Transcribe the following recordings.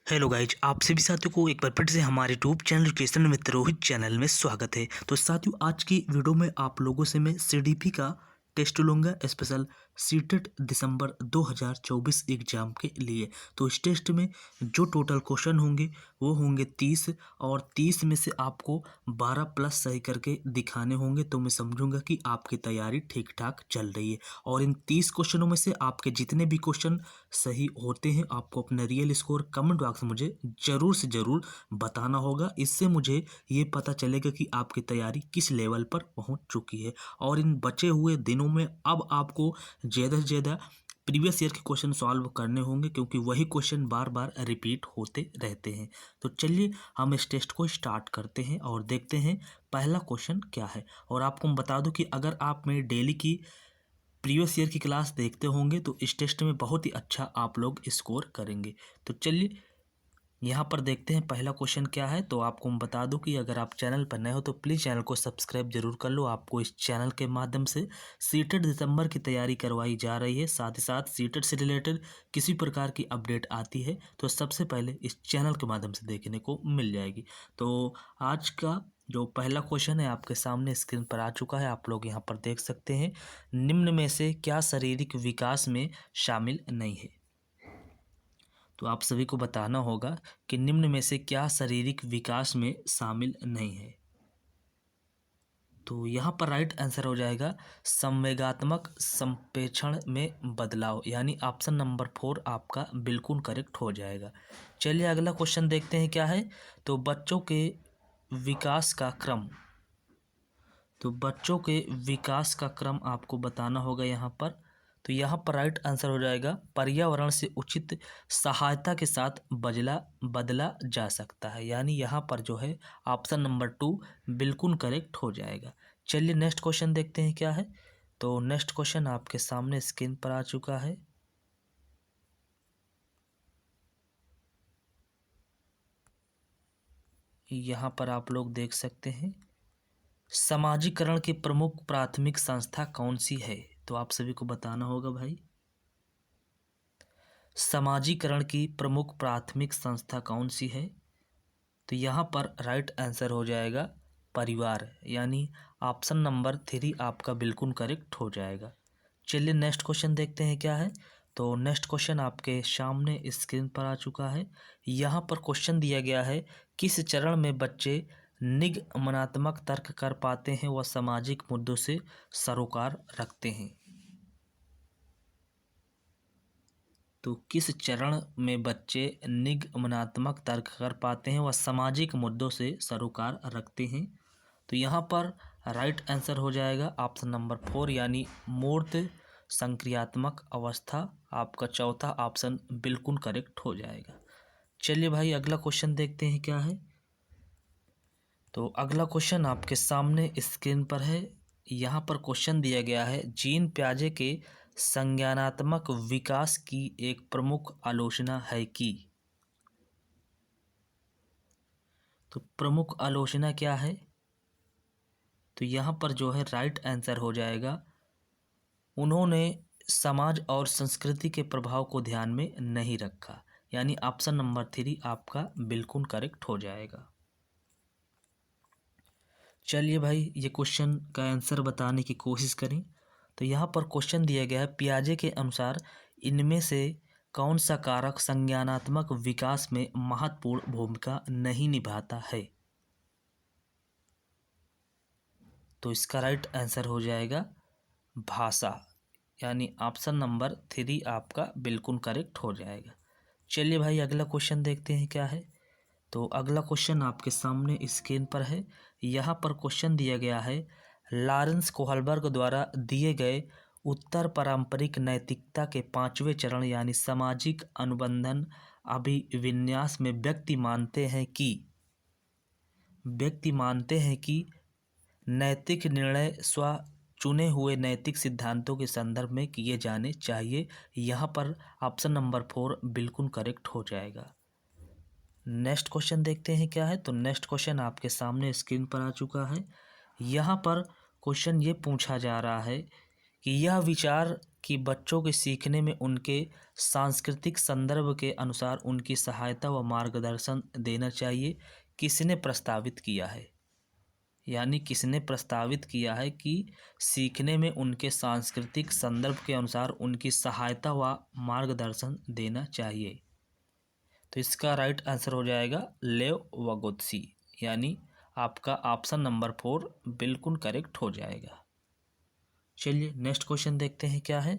Hello guys, आप सभी साथियों को एक बार फिर से हमारे YouTube channel education with Rohit channel में स्वागत है। तो साथियों, आज की वीडियो में आप लोगों से मैं सीडीपी का टेस्ट लूँगा, स्पेशल सीटेट दिसंबर 2024 एग्जाम के लिए। तो इस टेस्ट में जो टोटल क्वेश्चन होंगे वो होंगे 30, और 30 में से आपको 12 प्लस सही करके दिखाने होंगे। तो मैं समझूंगा कि आपकी तैयारी ठीक ठाक चल रही है। और इन 30 क्वेश्चनों में से आपके जितने भी क्वेश्चन सही होते हैं, आपको अपना रियल स्कोर कमेंट बॉक्स में मुझे ज़रूर से ज़रूर बताना होगा। इससे मुझे ये पता चलेगा कि आपकी तैयारी किस लेवल पर पहुंच चुकी है। और इन बचे हुए दिनों में अब आपको ज़्यादा से ज़्यादा प्रीवियस ईयर के क्वेश्चन सॉल्व करने होंगे, क्योंकि वही क्वेश्चन बार बार रिपीट होते रहते हैं। तो चलिए हम इस टेस्ट को स्टार्ट करते हैं और देखते हैं पहला क्वेश्चन क्या है। और आपको मैं बता दूं कि अगर आप मेरी डेली की प्रीवियस ईयर की क्लास देखते होंगे तो इस टेस्ट में बहुत ही अच्छा आप लोग स्कोर करेंगे। तो चलिए यहाँ पर देखते हैं पहला क्वेश्चन क्या है। तो आपको मैं बता दूं कि अगर आप चैनल पर नए हो तो प्लीज़ चैनल को सब्सक्राइब जरूर कर लो। आपको इस चैनल के माध्यम से सीटेट दिसंबर की तैयारी करवाई जा रही है। साथ ही साथ सीटेट से रिलेटेड किसी प्रकार की अपडेट आती है तो सबसे पहले इस चैनल के माध्यम से देखने को मिल जाएगी। तो आज का जो पहला क्वेश्चन है आपके सामने स्क्रीन पर आ चुका है, आप लोग यहाँ पर देख सकते हैं। निम्न में से क्या शारीरिक विकास में शामिल नहीं है? तो आप सभी को बताना होगा कि निम्न में से क्या शारीरिक विकास में शामिल नहीं है। तो यहाँ पर राइट आंसर हो जाएगा संवेगात्मक संप्रेषण में बदलाव, यानी ऑप्शन नंबर 4 आपका बिल्कुल करेक्ट हो जाएगा। चलिए अगला क्वेश्चन देखते हैं क्या है। तो बच्चों के विकास का क्रम, तो बच्चों के विकास का क्रम आपको बताना होगा यहाँ पर। तो यहाँ पर राइट आंसर हो जाएगा पर्यावरण से उचित सहायता के साथ बदला जा सकता है, यानी यहाँ पर जो है ऑप्शन नंबर 2 बिल्कुल करेक्ट हो जाएगा। चलिए नेक्स्ट क्वेश्चन देखते हैं क्या है। तो नेक्स्ट क्वेश्चन आपके सामने स्क्रीन पर आ चुका है। यहाँ पर आप लोग देख सकते हैं, समाजीकरण की प्रमुख प्राथमिक संस्था कौन सी है? तो आप सभी को बताना होगा भाई, समाजीकरण की प्रमुख प्राथमिक संस्था कौन सी है? तो यहाँ पर राइट आंसर हो जाएगा परिवार, यानी ऑप्शन नंबर 3 आपका बिल्कुल करेक्ट हो जाएगा। चलिए नेक्स्ट क्वेश्चन देखते हैं क्या है। तो नेक्स्ट क्वेश्चन आपके सामने स्क्रीन पर आ चुका है। यहाँ पर क्वेश्चन दिया गया है, किस चरण में बच्चे निगमनात्मक तर्क कर पाते हैं व सामाजिक मुद्दों से सरोकार रखते हैं? तो किस चरण में बच्चे निगमनात्मक तर्क कर पाते हैं व सामाजिक मुद्दों से सरोकार रखते हैं? तो यहाँ पर राइट आंसर हो जाएगा ऑप्शन नंबर 4, यानी मूर्त संक्रियात्मक अवस्था। आपका चौथा ऑप्शन बिल्कुल करेक्ट हो जाएगा। चलिए भाई अगला क्वेश्चन देखते हैं क्या है। तो अगला क्वेश्चन आपके सामने स्क्रीन पर है। यहाँ पर क्वेश्चन दिया गया है, जीन प्याजे के संज्ञानात्मक विकास की एक प्रमुख आलोचना है कि। तो प्रमुख आलोचना क्या है? तो यहाँ पर जो है राइट आंसर हो जाएगा, उन्होंने समाज और संस्कृति के प्रभाव को ध्यान में नहीं रखा, यानी ऑप्शन नंबर 3 आपका बिल्कुल करेक्ट हो जाएगा। चलिए भाई ये क्वेश्चन का आंसर बताने की कोशिश करें। तो यहाँ पर क्वेश्चन दिया गया है, पियाजे के अनुसार इनमें से कौन सा कारक संज्ञानात्मक विकास में महत्वपूर्ण भूमिका नहीं निभाता है? तो इसका राइट आंसर हो जाएगा भाषा, यानी ऑप्शन नंबर 3 आपका बिल्कुल करेक्ट हो जाएगा। चलिए भाई अगला क्वेश्चन देखते हैं क्या है। तो अगला क्वेश्चन आपके सामने स्क्रीन पर है। यहाँ पर क्वेश्चन दिया गया है, लॉरेंस कोहलबर्ग द्वारा दिए गए उत्तर पारंपरिक नैतिकता के 5वें चरण यानी सामाजिक अनुबंधन अभिविन्यास में व्यक्ति मानते हैं कि नैतिक निर्णय स्व चुने हुए नैतिक सिद्धांतों के संदर्भ में किए जाने चाहिए। यहाँ पर ऑप्शन नंबर 4 बिल्कुल करेक्ट हो जाएगा। नेक्स्ट क्वेश्चन देखते हैं क्या है। तो नेक्स्ट क्वेश्चन आपके सामने स्क्रीन पर आ चुका है। यहाँ पर क्वेश्चन ये पूछा जा रहा है कि यह विचार कि बच्चों के सीखने में उनके सांस्कृतिक संदर्भ के अनुसार उनकी सहायता व मार्गदर्शन देना चाहिए। किसने प्रस्तावित किया है? यानी किसने प्रस्तावित किया है कि सीखने में उनके सांस्कृतिक संदर्भ के अनुसार उनकी सहायता व मार्गदर्शन देना चाहिए। तो इसका राइट आंसर हो जाएगा लेव वगोत्सी, यानी आपका ऑप्शन नंबर 4 बिल्कुल करेक्ट हो जाएगा। चलिए नेक्स्ट क्वेश्चन देखते हैं क्या है।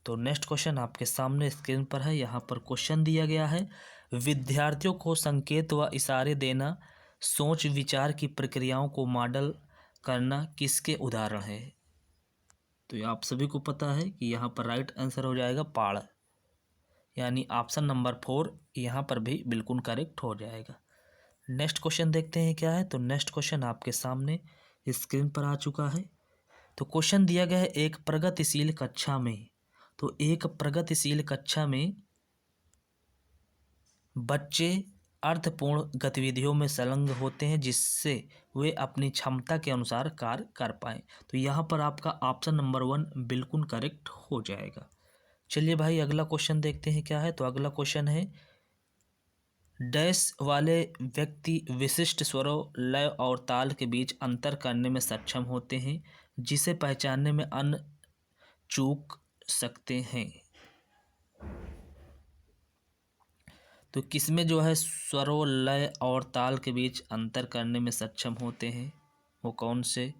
तो नेक्स्ट क्वेश्चन आपके सामने स्क्रीन पर है। यहाँ पर क्वेश्चन दिया गया है, विद्यार्थियों को संकेत व इशारे देना, सोच विचार की प्रक्रियाओं को मॉडल करना किसके उदाहरण है? तो ये आप सभी को पता है कि यहाँ पर राइट आंसर हो जाएगा पाड़, यानी ऑप्शन नंबर 4 यहाँ पर भी बिल्कुल करेक्ट हो जाएगा। नेक्स्ट क्वेश्चन देखते हैं क्या है। तो नेक्स्ट क्वेश्चन आपके सामने स्क्रीन पर आ चुका है। तो क्वेश्चन दिया गया है, एक प्रगतिशील कक्षा में, तो एक प्रगतिशील कक्षा में बच्चे अर्थपूर्ण गतिविधियों में संलग्न होते हैं जिससे वे अपनी क्षमता के अनुसार कार्य कर पाएं। तो यहाँ पर आपका ऑप्शन नंबर 1 बिल्कुल करेक्ट हो जाएगा। चलिए भाई अगला क्वेश्चन देखते हैं क्या है। तो अगला क्वेश्चन है, डैश वाले व्यक्ति विशिष्ट स्वरों, लय और ताल के बीच अंतर करने में सक्षम होते हैं जिसे पहचानने में अन्य चूक सकते हैं। तो किसमें जो है स्वरों, लय और ताल के बीच अंतर करने में सक्षम होते हैं, वो कौन से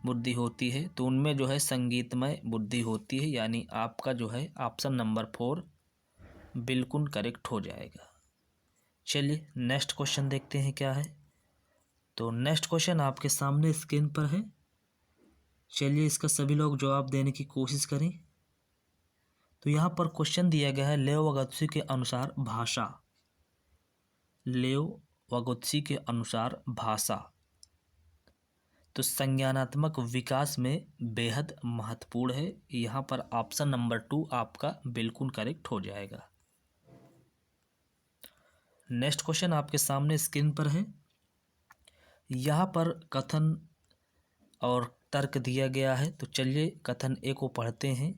बुद्धि होती है? तो उनमें जो है संगीतमय बुद्धि होती है, यानी आपका जो है ऑप्शन नंबर 4 बिल्कुल करेक्ट हो जाएगा। चलिए नेक्स्ट क्वेश्चन देखते हैं क्या है। तो नेक्स्ट क्वेश्चन आपके सामने स्क्रीन पर है। चलिए इसका सभी लोग जवाब देने की कोशिश करें। तो यहाँ पर क्वेश्चन दिया गया है, लेओ वगोत्सी के अनुसार भाषा, लेओ वगोत्सी के अनुसार भाषा तो संज्ञानात्मक विकास में बेहद महत्वपूर्ण है। यहाँ पर ऑप्शन नंबर 2 आपका बिल्कुल करेक्ट हो जाएगा। नेक्स्ट क्वेश्चन आपके सामने स्क्रीन पर है। यहाँ पर कथन और तर्क दिया गया है। तो चलिए कथन ए को पढ़ते हैं।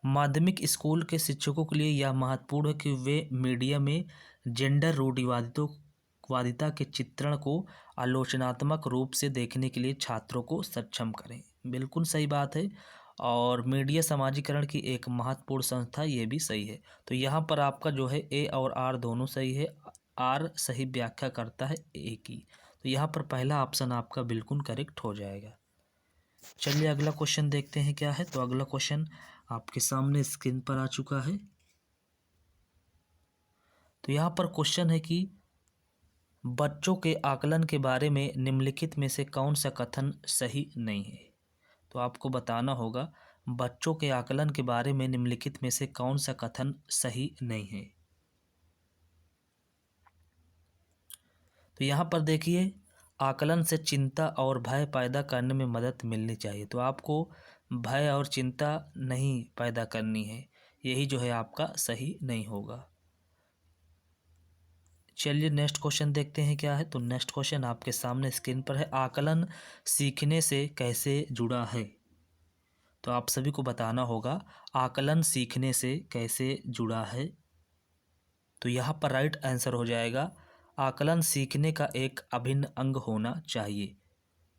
माध्यमिक स्कूल के शिक्षकों के लिए यह महत्वपूर्ण है कि वे मीडिया में जेंडर रूढ़िवादिता के चित्रण को आलोचनात्मक रूप से देखने के लिए छात्रों को सक्षम करें। बिल्कुल सही बात है। और मीडिया समाजीकरण की एक महत्वपूर्ण संस्था, ये भी सही है। तो यहाँ पर आपका जो है ए और आर दोनों सही है। आर सही व्याख्या करता है ए की। तो यहाँ पर पहला ऑप्शन आपका बिल्कुल करेक्ट हो जाएगा। चलिए अगला क्वेश्चन देखते हैं क्या है। तो अगला क्वेश्चन आपके सामने स्क्रीन पर आ चुका है। तो यहाँ पर क्वेश्चन है कि बच्चों के आकलन के बारे में निम्नलिखित में से कौन सा कथन सही नहीं है? तो आपको बताना होगा बच्चों के आकलन के बारे में निम्नलिखित में से कौन सा कथन सही नहीं है। तो यहाँ पर देखिए, आकलन से चिंता और भय पैदा करने में मदद मिलनी चाहिए। तो आपको भय और चिंता नहीं पैदा करनी है, यही जो है आपका सही नहीं होगा। चलिए नेक्स्ट क्वेश्चन देखते हैं क्या है। तो नेक्स्ट क्वेश्चन आपके सामने स्क्रीन पर है, आकलन सीखने से कैसे जुड़ा है? तो आप सभी को बताना होगा आकलन सीखने से कैसे जुड़ा है। तो यहाँ पर राइट आंसर हो जाएगा, आकलन सीखने का एक अभिन्न अंग होना चाहिए।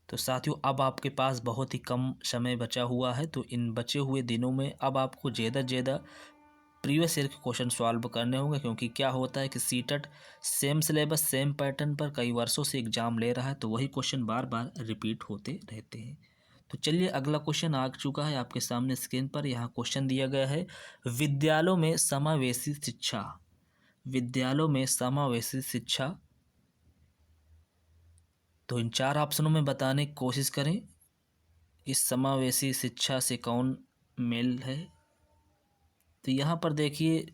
तो साथियों अब आपके पास बहुत ही कम समय बचा हुआ है। तो इन बचे हुए दिनों में अब आपको ज़्यादा से ज़्यादा प्रीवियस ईयर के क्वेश्चन सॉल्व करने होंगे, क्योंकि क्या होता है कि CTET same syllabus same pattern पर कई वर्षों से एग्जाम ले रहा है, तो वही क्वेश्चन बार बार रिपीट होते रहते हैं। तो चलिए अगला क्वेश्चन आ चुका है आपके सामने स्क्रीन पर। यहाँ क्वेश्चन दिया गया है, विद्यालयों में समावेशी शिक्षा, विद्यालयों में समावेशी शिक्षा। तो इन 4 ऑप्शनों में बताने की कोशिश करें इस समावेशी शिक्षा से कौन मेल है। तो यहाँ पर देखिए,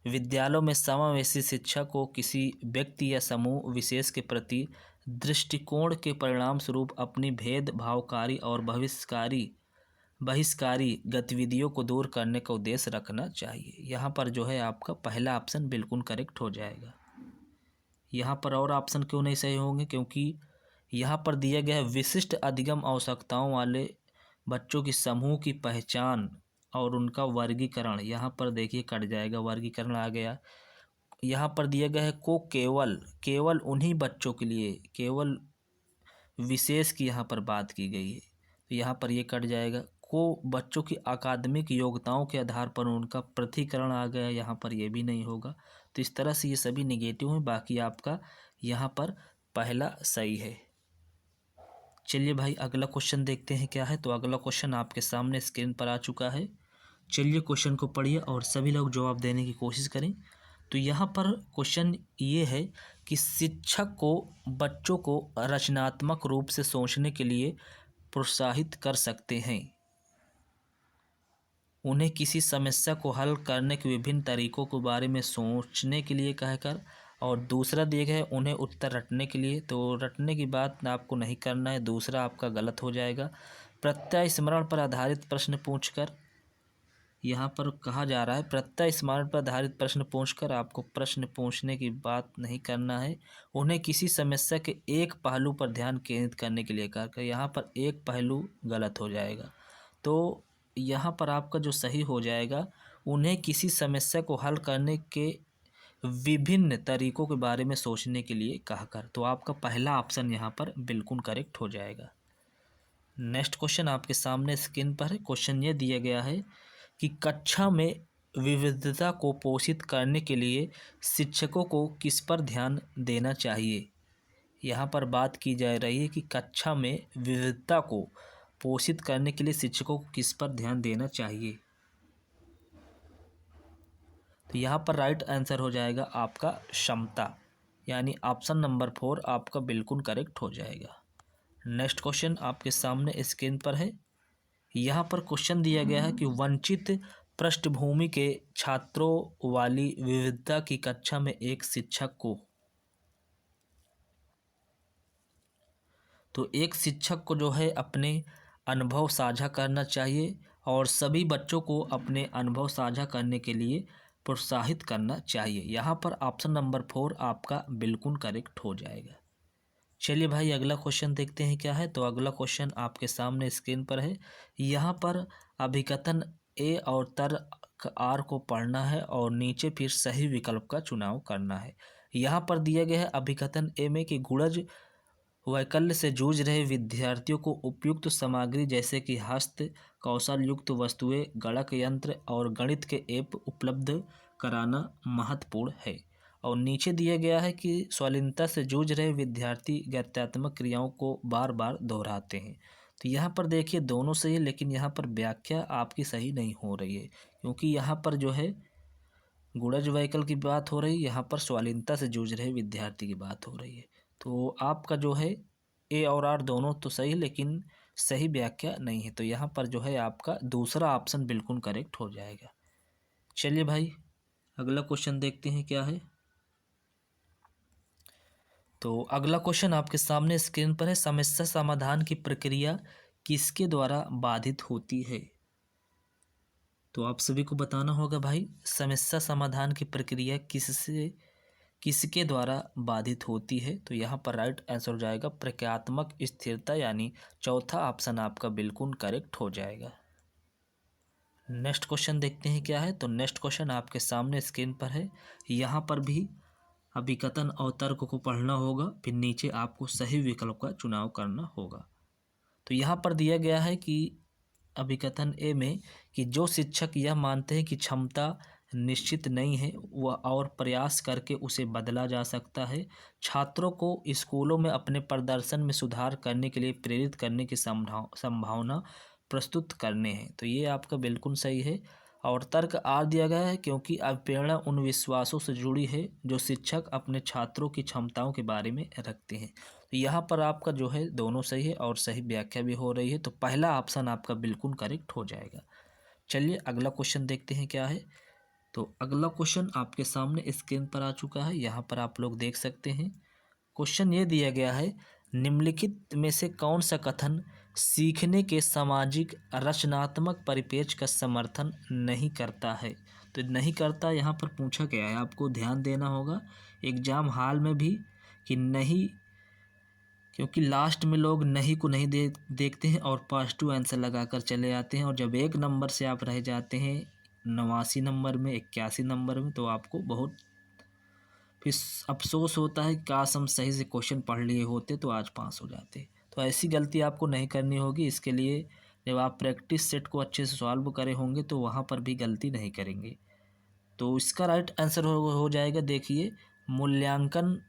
विद्यालयों में समावेशी शिक्षा को किसी व्यक्ति या समूह विशेष के प्रति दृष्टिकोण के परिणाम स्वरूप अपनी भेदभावकारी और बहिष्कारी गतिविधियों को दूर करने का उद्देश्य रखना चाहिए। यहाँ पर जो है आपका पहला ऑप्शन बिल्कुल करेक्ट हो जाएगा। यहाँ पर और ऑप्शन क्यों नहीं सही होंगे? क्योंकि यहाँ पर दिया गया है विशिष्ट अधिगम आवश्यकताओं वाले बच्चों की समूह की पहचान और उनका वर्गीकरण, यहाँ पर देखिए कट जाएगा, वर्गीकरण आ गया। यहाँ पर दिया गया है को केवल, केवल उन्हीं बच्चों के लिए, केवल विशेष की यहाँ पर बात की गई है, तो यहाँ पर ये कट जाएगा। को बच्चों की अकादमिक योग्यताओं के आधार पर उनका पृथक्करण आ गया, यहाँ पर ये भी नहीं होगा। तो इस तरह से ये सभी नेगेटिव हैं, बाकी आपका यहाँ पर पहला सही है। चलिए भाई अगला क्वेश्चन देखते हैं क्या है। तो अगला क्वेश्चन आपके सामने स्क्रीन पर आ चुका है। चलिए क्वेश्चन को पढ़िए और सभी लोग जवाब देने की कोशिश करें। तो यहाँ पर क्वेश्चन ये है कि शिक्षक को बच्चों को रचनात्मक रूप से सोचने के लिए प्रोत्साहित कर सकते हैं। उन्हें किसी समस्या को हल करने के विभिन्न तरीकों के बारे में सोचने के लिए कहकर, और दूसरा दिया गया है उन्हें उत्तर रटने के लिए। तो रटने की बात आपको नहीं करना है, दूसरा आपका गलत हो जाएगा। प्रत्यय स्मरण पर आधारित प्रश्न पूछकर, यहाँ पर कहा जा रहा है प्रत्यय स्मरण पर आधारित प्रश्न पूछकर आपको प्रश्न पूछने की बात नहीं करना है। उन्हें किसी समस्या के एक पहलू पर ध्यान केंद्रित करने के लिए कहकर, यहाँ पर एक पहलू गलत हो जाएगा। तो यहाँ पर आपका जो सही हो जाएगा, उन्हें किसी समस्या को हल करने के विभिन्न तरीकों के बारे में सोचने के लिए कहकर। तो आपका पहला ऑप्शन यहाँ पर बिल्कुल करेक्ट हो जाएगा। नेक्स्ट क्वेश्चन आपके सामने स्क्रीन पर है। क्वेश्चन ये दिया गया है कि कक्षा में विविधता को पोषित करने के लिए शिक्षकों को किस पर ध्यान देना चाहिए। यहाँ पर बात की जा रही है कि कक्षा में विविधता को पोषित करने के लिए शिक्षकों को किस पर ध्यान देना चाहिए। तो यहाँ पर राइट आंसर हो जाएगा आपका क्षमता, यानी ऑप्शन नंबर 4 आपका बिल्कुल करेक्ट हो जाएगा। नेक्स्ट क्वेश्चन आपके सामने स्क्रीन पर है। यहाँ पर क्वेश्चन दिया गया है कि वंचित पृष्ठभूमि के छात्रों वाली विविधता की कक्षा में एक शिक्षक को, तो एक शिक्षक को जो है अपने अनुभव साझा करना चाहिए और सभी बच्चों को अपने अनुभव साझा करने के लिए प्रोत्साहित करना चाहिए। यहाँ पर ऑप्शन नंबर 4 आपका बिल्कुल करेक्ट हो जाएगा। चलिए भाई अगला क्वेश्चन देखते हैं क्या है। तो अगला क्वेश्चन आपके सामने स्क्रीन पर है। यहाँ पर अभिकथन ए और तर्क आर को पढ़ना है और नीचे फिर सही विकल्प का चुनाव करना है। यहाँ पर दिया गया है अभिकथन ए में कि गुणज वैकल्य से जूझ रहे विद्यार्थियों को उपयुक्त सामग्री जैसे कि हस्त कौशल युक्त वस्तुएं, गणक यंत्र और गणित के ऐप उपलब्ध कराना महत्वपूर्ण है। और नीचे दिया गया है कि स्वालीनता से जूझ रहे विद्यार्थी गत्यात्मक क्रियाओं को बार बार दोहराते हैं। तो यहाँ पर देखिए दोनों सही है, लेकिन यहाँ पर व्याख्या आपकी सही नहीं हो रही है, क्योंकि यहाँ पर जो है गुणज वैकल्य की बात हो रही है, यहाँ पर स्वालीनता से जूझ रहे विद्यार्थी की बात हो रही है। तो आपका जो है ए और आर दोनों तो सही, लेकिन सही व्याख्या नहीं है। तो यहाँ पर जो है आपका दूसरा ऑप्शन बिल्कुल करेक्ट हो जाएगा। चलिए भाई अगला क्वेश्चन देखते हैं क्या है। तो अगला क्वेश्चन आपके सामने स्क्रीन पर है। समस्या समाधान की प्रक्रिया किसके द्वारा बाधित होती है। तो आप सभी को बताना होगा भाई, समस्या समाधान की प्रक्रिया किसके द्वारा बाधित होती है। तो यहाँ पर राइट आंसर हो जाएगा प्रक्रियात्मक स्थिरता, यानी चौथा ऑप्शन आपका बिल्कुल करेक्ट हो जाएगा। नेक्स्ट क्वेश्चन देखते हैं क्या है। तो नेक्स्ट क्वेश्चन आपके सामने स्क्रीन पर है। यहाँ पर भी अभिकथन और तर्क को पढ़ना होगा, फिर नीचे आपको सही विकल्प का चुनाव करना होगा। तो यहाँ पर दिया गया है कि अभिकथन ए में कि जो शिक्षक यह मानते हैं कि क्षमता निश्चित नहीं है वह और प्रयास करके उसे बदला जा सकता है, छात्रों को स्कूलों में अपने प्रदर्शन में सुधार करने के लिए प्रेरित करने की संभावना प्रस्तुत करने हैं। तो ये आपका बिल्कुल सही है। और तर्क आर दिया गया है क्योंकि अवप्रेरणा उन विश्वासों से जुड़ी है जो शिक्षक अपने छात्रों की क्षमताओं के बारे में रखते हैं। तो यहाँ पर आपका जो है दोनों सही है और सही व्याख्या भी हो रही है। तो पहला ऑप्शन आपका बिल्कुल करेक्ट हो जाएगा। चलिए अगला क्वेश्चन देखते हैं क्या है। तो अगला क्वेश्चन आपके सामने स्क्रीन पर आ चुका है, यहाँ पर आप लोग देख सकते हैं। क्वेश्चन ये दिया गया है, निम्नलिखित में से कौन सा कथन सीखने के सामाजिक रचनात्मक परिपेक्ष का समर्थन नहीं करता है। तो नहीं करता यहाँ पर पूछा गया है, आपको ध्यान देना होगा एग्जाम हॉल में भी कि नहीं क्योंकि लास्ट में लोग नहीं को नहीं देखते हैं और पॉजिटिव आंसर लगाकर चले आते हैं, और जब एक नंबर से आप रह जाते हैं 89 नंबर में, 81 नंबर में, तो आपको बहुत फिर अफसोस होता है कि काश हम सही से क्वेश्चन पढ़ लिए होते तो आज पास हो जाते। तो ऐसी गलती आपको नहीं करनी होगी। इसके लिए जब आप प्रैक्टिस सेट को अच्छे से सॉल्व करे होंगे तो वहाँ पर भी गलती नहीं करेंगे। तो इसका राइट आंसर हो जाएगा, देखिए, मूल्यांकन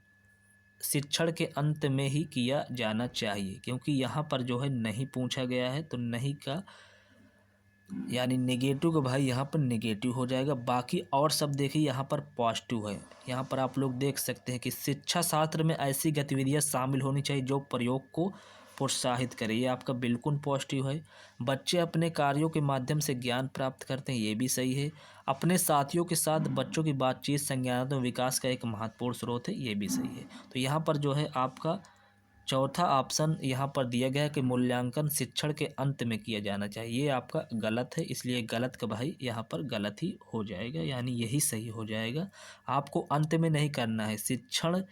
शिक्षण के अंत में ही किया जाना चाहिए, क्योंकि यहाँ पर जो है नहीं पूछा गया है, तो नहीं का यानी नेगेटिव का भाई यहाँ पर नेगेटिव हो जाएगा। बाकी और सब देखिए यहाँ पर पॉजिटिव है। यहाँ पर आप लोग देख सकते हैं कि शिक्षा शास्त्र में ऐसी गतिविधियाँ शामिल होनी चाहिए जो प्रयोग को प्रोत्साहित करे, ये आपका बिल्कुल पॉजिटिव है। बच्चे अपने कार्यों के माध्यम से ज्ञान प्राप्त करते हैं, ये भी सही है। अपने साथियों के साथ बच्चों की बातचीत संज्ञानात्मक विकास का एक महत्वपूर्ण स्रोत है, ये भी सही है। तो यहाँ पर जो है आपका चौथा ऑप्शन यहाँ पर दिया गया है कि मूल्यांकन शिक्षण के अंत में किया जाना चाहिए, ये आपका गलत है। इसलिए गलत का भाई यहाँ पर गलत ही हो जाएगा, यानी यही सही हो जाएगा। आपको अंत में नहीं करना है, शिक्षण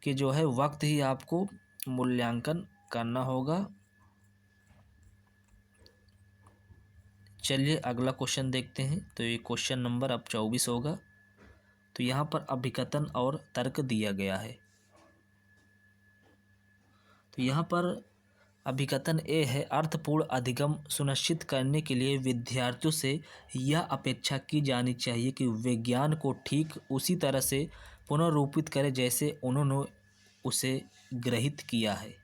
के जो है वक्त ही आपको मूल्यांकन करना होगा। चलिए अगला क्वेश्चन देखते हैं। तो ये क्वेश्चन नंबर अब 24 होगा। तो यहाँ पर अभिकथन और तर्क दिया गया है। तो यहाँ पर अभिकथन ए है, अर्थपूर्ण अधिगम सुनिश्चित करने के लिए विद्यार्थियों से यह अपेक्षा की जानी चाहिए कि वे ज्ञान को ठीक उसी तरह से पुनर्रूपित करें जैसे उन्होंने उसे ग्रहित किया है।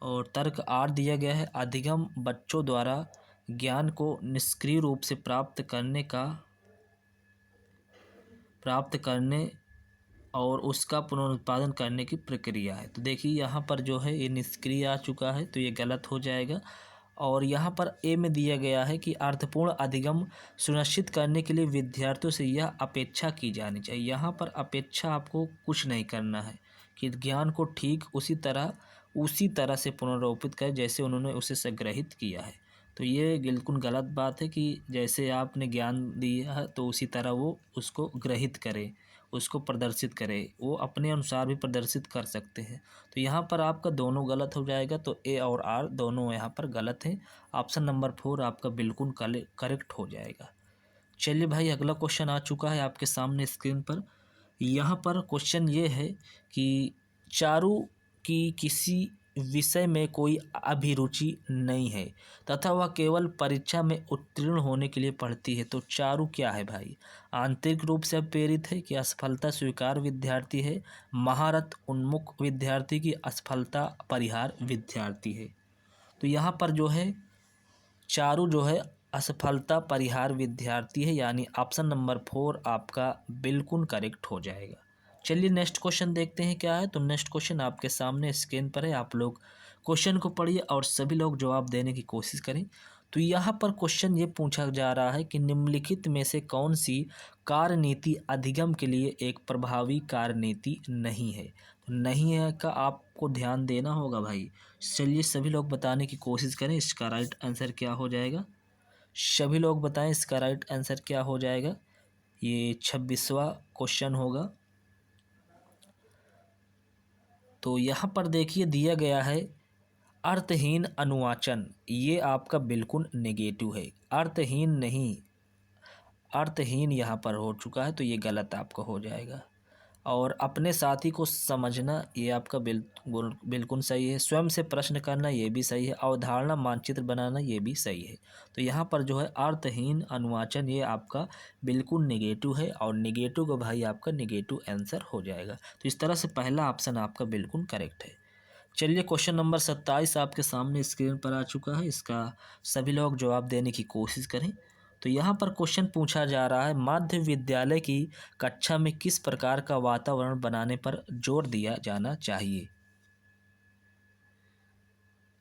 और तर्क आर दिया गया है, अधिगम बच्चों द्वारा ज्ञान को निष्क्रिय रूप से प्राप्त करने और उसका पुनरुत्पादन करने की प्रक्रिया है। तो देखिए यहाँ पर जो है ये निष्क्रिय आ चुका है, तो ये गलत हो जाएगा। और यहाँ पर ए में दिया गया है कि अर्थपूर्ण अधिगम सुनिश्चित करने के लिए विद्यार्थियों से यह अपेक्षा की जानी चाहिए। यहाँ पर अपेक्षा आपको कुछ नहीं करना है कि ज्ञान को ठीक उसी तरह से पुनर्रूपित करें जैसे उन्होंने उसे संग्रहित किया है। तो ये बिल्कुल गलत बात है कि जैसे आपने ज्ञान दिया है तो उसी तरह वो उसको ग्रहित करे, उसको प्रदर्शित करे, वो अपने अनुसार भी प्रदर्शित कर सकते हैं। तो यहाँ पर आपका दोनों गलत हो जाएगा, तो ए और आर दोनों यहाँ पर गलत हैं। ऑप्शन नंबर 4 आपका बिल्कुल करेक्ट हो जाएगा। चलिए भाई अगला क्वेश्चन आ चुका है आपके सामने स्क्रीन पर। यहाँ पर क्वेश्चन ये है कि चारू की किसी विषय में कोई अभिरुचि नहीं है तथा वह केवल परीक्षा में उत्तीर्ण होने के लिए पढ़ती है, तो चारू क्या है भाई? आंतरिक रूप से प्रेरित है कि असफलता स्वीकार विद्यार्थी है, महारत उन्मुख विद्यार्थी की असफलता परिहार विद्यार्थी है। तो यहाँ पर जो है चारू जो है असफलता परिहार विद्यार्थी है, यानी ऑप्शन नंबर 4 आपका बिल्कुल करेक्ट हो जाएगा। चलिए नेक्स्ट क्वेश्चन देखते हैं क्या है। तो नेक्स्ट क्वेश्चन आपके सामने स्क्रीन पर है, आप लोग क्वेश्चन को पढ़िए और सभी लोग जवाब देने की कोशिश करें। तो यहाँ पर क्वेश्चन ये पूछा जा रहा है कि निम्नलिखित में से कौन सी कार्यनीति अधिगम के लिए एक प्रभावी कार्यनीति नहीं है? तो नहीं है का आपको ध्यान देना होगा भाई। चलिए सभी लोग बताने की कोशिश करें, इसका राइट आंसर क्या हो जाएगा। सभी लोग बताएं इसका राइट आंसर क्या हो जाएगा। ये 26वां क्वेश्चन होगा। तो यहाँ पर देखिए दिया गया है अर्थहीन अनुवाचन, ये आपका बिल्कुल नेगेटिव है। अर्थहीन नहीं, अर्थहीन यहाँ पर हो चुका है, तो ये गलत आपका हो जाएगा। और अपने साथी को समझना, ये आपका बिल्कुल सही है। स्वयं से प्रश्न करना, ये भी सही है। अवधारणा मानचित्र बनाना, ये भी सही है। तो यहाँ पर जो है अर्थहीन अनुवाचन, ये आपका बिल्कुल नेगेटिव है, और नेगेटिव का भाई आपका नेगेटिव आंसर हो जाएगा। तो इस तरह से पहला ऑप्शन आपका बिल्कुल करेक्ट है। चलिए क्वेश्चन नंबर 27 आपके सामने स्क्रीन पर आ चुका है, इसका सभी लोग जवाब देने की कोशिश करें। तो यहाँ पर क्वेश्चन पूछा जा रहा है, मध्य विद्यालय की कक्षा में किस प्रकार का वातावरण बनाने पर जोर दिया जाना चाहिए?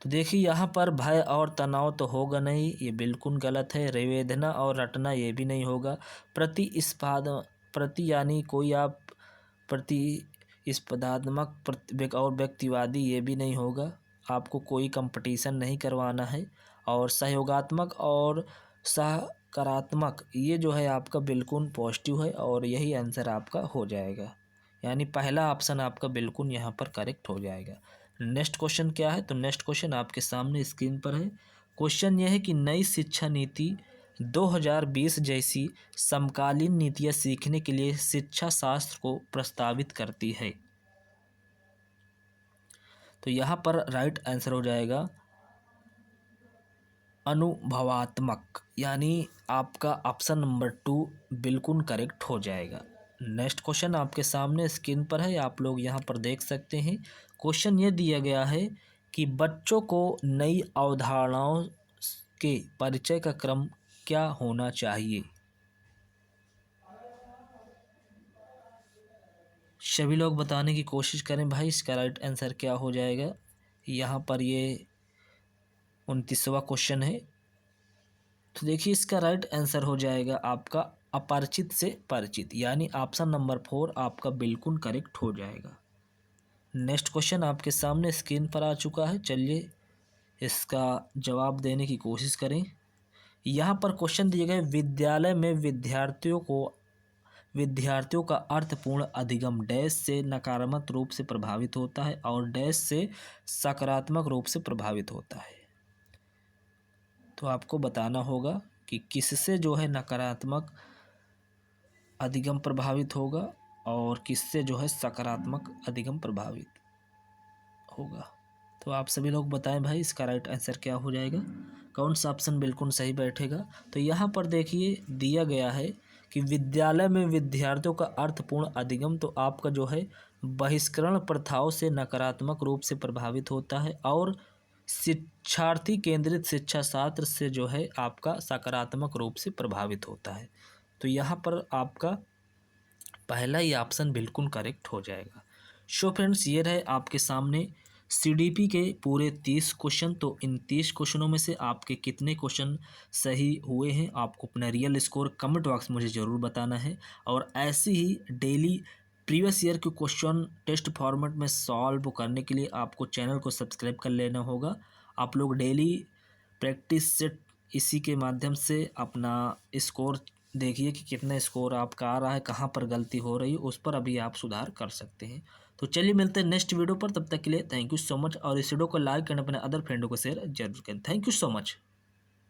तो देखिए यहाँ पर भय और तनाव तो होगा नहीं, ये बिल्कुल गलत है। निवेदना और रटना, ये भी नहीं होगा। प्रति यानी कोई आप प्रतिस्पर्धात्मक और व्यक्तिवादी, ये भी नहीं होगा। आपको कोई कंपटीशन नहीं करवाना है। और सहयोगात्मक और सकारात्मक, ये जो है आपका बिल्कुल पॉजिटिव है, और यही आंसर आपका हो जाएगा। यानी पहला ऑप्शन आपका बिल्कुल यहाँ पर करेक्ट हो जाएगा। नेक्स्ट क्वेश्चन क्या है, तो नेक्स्ट क्वेश्चन आपके सामने स्क्रीन पर है। क्वेश्चन यह है कि नई शिक्षा नीति 2020 जैसी समकालीन नीतियाँ सीखने के लिए शिक्षा शास्त्र को प्रस्तावित करती है। तो यहाँ पर राइट आंसर हो जाएगा अनुभवात्मक, यानी आपका ऑप्शन नंबर 2 बिल्कुल करेक्ट हो जाएगा। नेक्स्ट क्वेश्चन आपके सामने स्क्रीन पर है, आप लोग यहाँ पर देख सकते हैं। क्वेश्चन ये दिया गया है कि बच्चों को नई अवधारणाओं के परिचय का क्रम क्या होना चाहिए। सभी लोग बताने की कोशिश करें भाई, इसका राइट आंसर क्या हो जाएगा। यहाँ पर ये 29वां क्वेश्चन है। तो देखिए इसका राइट आंसर हो जाएगा आपका अपरिचित से परिचित, यानी ऑप्शन नंबर 4 आपका बिल्कुल करेक्ट हो जाएगा। नेक्स्ट क्वेश्चन आपके सामने स्क्रीन पर आ चुका है, चलिए इसका जवाब देने की कोशिश करें। यहाँ पर क्वेश्चन दिए गए, विद्यालय में विद्यार्थियों का अर्थपूर्ण अधिगम डैश से नकारात्मक रूप से प्रभावित होता है और डैश से सकारात्मक रूप से प्रभावित होता है। तो आपको बताना होगा कि किससे जो है नकारात्मक अधिगम प्रभावित होगा और किससे जो है सकारात्मक अधिगम प्रभावित होगा। तो आप सभी लोग बताएं भाई, इसका राइट आंसर क्या हो जाएगा, कौन सा ऑप्शन बिल्कुल सही बैठेगा। तो यहाँ पर देखिए दिया गया है कि विद्यालय में विद्यार्थियों का अर्थपूर्ण अधिगम, तो आपका जो है बहिष्करण प्रथाओं से नकारात्मक रूप से प्रभावित होता है और शिक्षार्थी केंद्रित शिक्षा शास्त्र से जो है आपका सकारात्मक रूप से प्रभावित होता है। तो यहाँ पर आपका पहला ही ऑप्शन बिल्कुल करेक्ट हो जाएगा। सो फ्रेंड्स, ये रहे आपके सामने सीडीपी के पूरे 30 क्वेश्चन। तो इन 30 क्वेश्चनों में से आपके कितने क्वेश्चन सही हुए हैं, आपको अपना रियल स्कोर कमेंट बॉक्स में मुझे ज़रूर बताना है। और ऐसे ही डेली प्रीवियस ईयर के क्वेश्चन टेस्ट फॉर्मेट में सॉल्व करने के लिए आपको चैनल को सब्सक्राइब कर लेना होगा। आप लोग डेली प्रैक्टिस सेट इसी के माध्यम से अपना स्कोर देखिए कि कितना स्कोर आपका आ रहा है, कहाँ पर गलती हो रही है, उस पर अभी आप सुधार कर सकते हैं। तो चलिए मिलते हैं नेक्स्ट वीडियो पर, तब तक के लिए थैंक यू सो मच। और इस वीडियो को लाइक करना, अपने अदर फ्रेंडों को शेयर जरूर करें। Thank you so much.